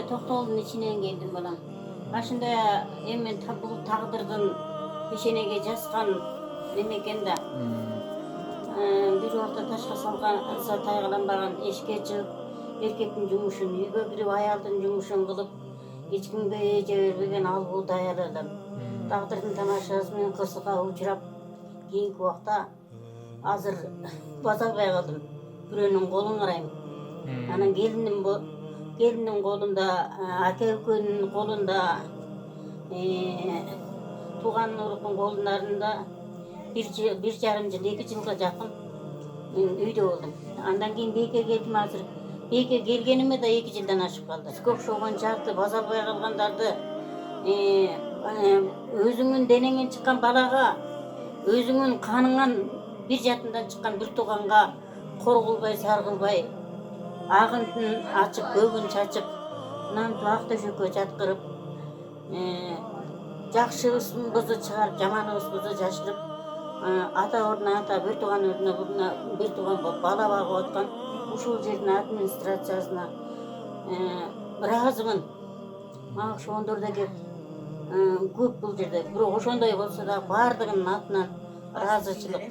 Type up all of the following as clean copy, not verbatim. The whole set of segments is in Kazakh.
Toktolun içinden geldim balam. Başında hemen bu taqdırdan peşenege jaskan nemekende. Bir orta taşqa salgan taygalanbagan eşikке çıkıp erkektің жұмышын, үйге кіріп аялдың жұмышын қылып, ешкімге жібербеген алғу даярладым. Тағдырдың тамашасымен қырсыққа ұшырап, кейінгі уақытта азыр баса албай қалдым. Біреуінің қолын қараймын. Анан келіннің қолында, әке үлкеннің қолында, туған ұлықтың қолындарында bir жарым жыл, 2 жылға жақын үйде болдым. Андан кейін бейке келдім азыр. Бейке келгеніме де 2 жылдан ашып қалды. Көп шоған жарты, баса албай қалғандарды өзіңнің денеңен шыққан балаға, өзіңнің қаныңан bir жатындан шыққан бір туғанға қор қылбай, сар қылбай, ағын açıp, көгін шачып, нан туақты жөкө жатқырып, жақшыбызды шығарып, жаманыбызды жашырып, ата орнына ата, бір туған орнына бір туған бала бағып отқан ушул жердің администрациясына разымын. Мага ошондорда кеп көп бұл жерде. Бирок ошондой болсо да бардығынын атынан разычылык.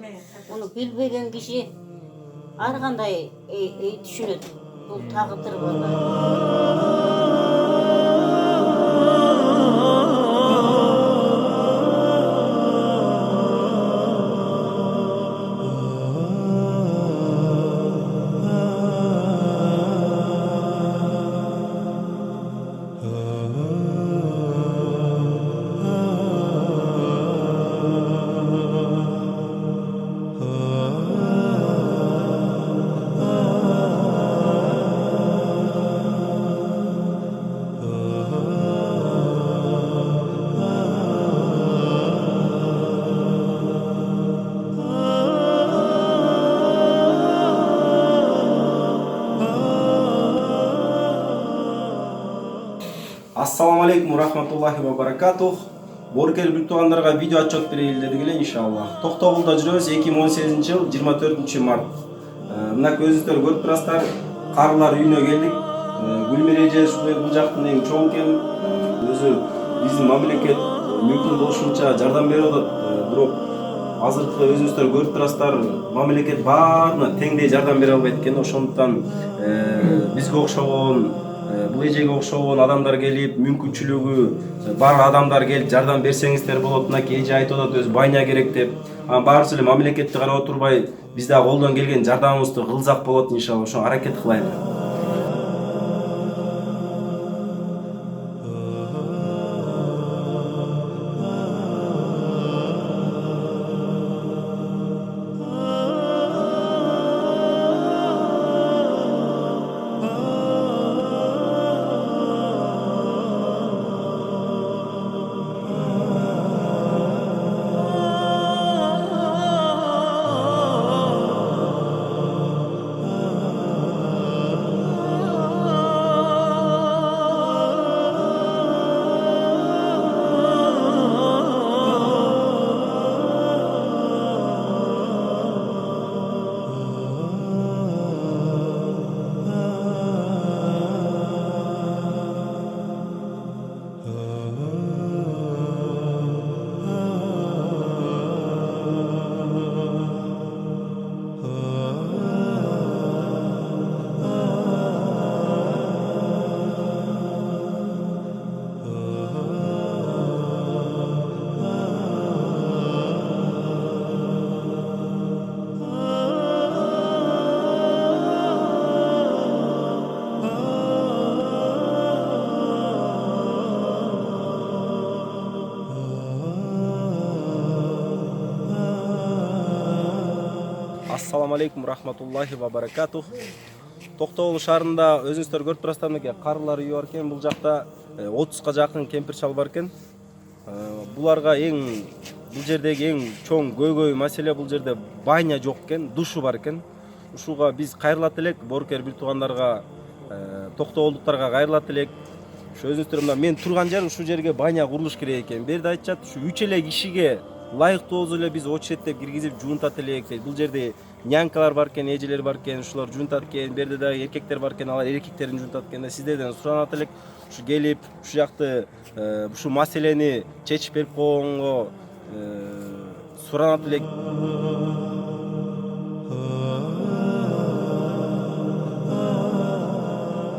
Муну билбеген киши ар кандай түшүнөт. Бул тагдыр болду. Assalamu alaikum rahmatullahi wa barakatuh. Боркел бүт туғандарга видео отчет берейин дедик эле иншаллах. Токтогулда жүрөбүз 2018 жыл 24 март. Мына көзүңүздөр көрүп турасыздар. Карылар үйүнө келдик. Гүлмир эже ушул бул жактын эң чоң экен. Өзү биздин мамлекет мүмкүн болушунча жардам берип атат. Бирок азыркы өзүңүздөр көрүп турасыздар, мамлекет баарына теңдей жардам бере албайт экен. Ошондуктан бизге окшогон бул эжеге окшогон адамдар келип, мүмкүнчүлүгү бар адамдар келип жардам берсеңиздер болот. Мына эже айтып атат, өзү байня керек деп. Анан баарыбыз эле мамлекетти карап отурбай биз дагы колдон келген жардамыбызды кылсак болот иншалла. Ошого аракет кылайлы. Ассаламу алейкум рахматуллахи ва баракатух. Токтогул шаарында өзүңүздөр көрүп турасыздар мынакей карылар үйү бар экен. Бул жакта 30га жакын кемпир шал бар экен. Буларга бул жердеги эң чоң көйгөй маселе бул жерде баня жок экен, душу бар экен. Ушуга биз кайрылат элек, боркер бир туугандарга, токтогулдуктарга кайрылат элек. Ушу өзүңүздөр мына мен турган жер ушул жерге баня курулуш керек экен. Берде айтышат, ушу 3 эле кишиге лайыктуу болсо эле биз очередтеп киргизип жуунтат элек дейт. Бул жерде нянкалар бар экен, эжелер бар экен, ушулар жуунтат экен. Берде дагы эркектер бар экен, алар эркектерин жуунтат экен. Сиздерден суранат элек, ушу келип, ушу жакты ушу маселени чечип берип койгонго суранат элек.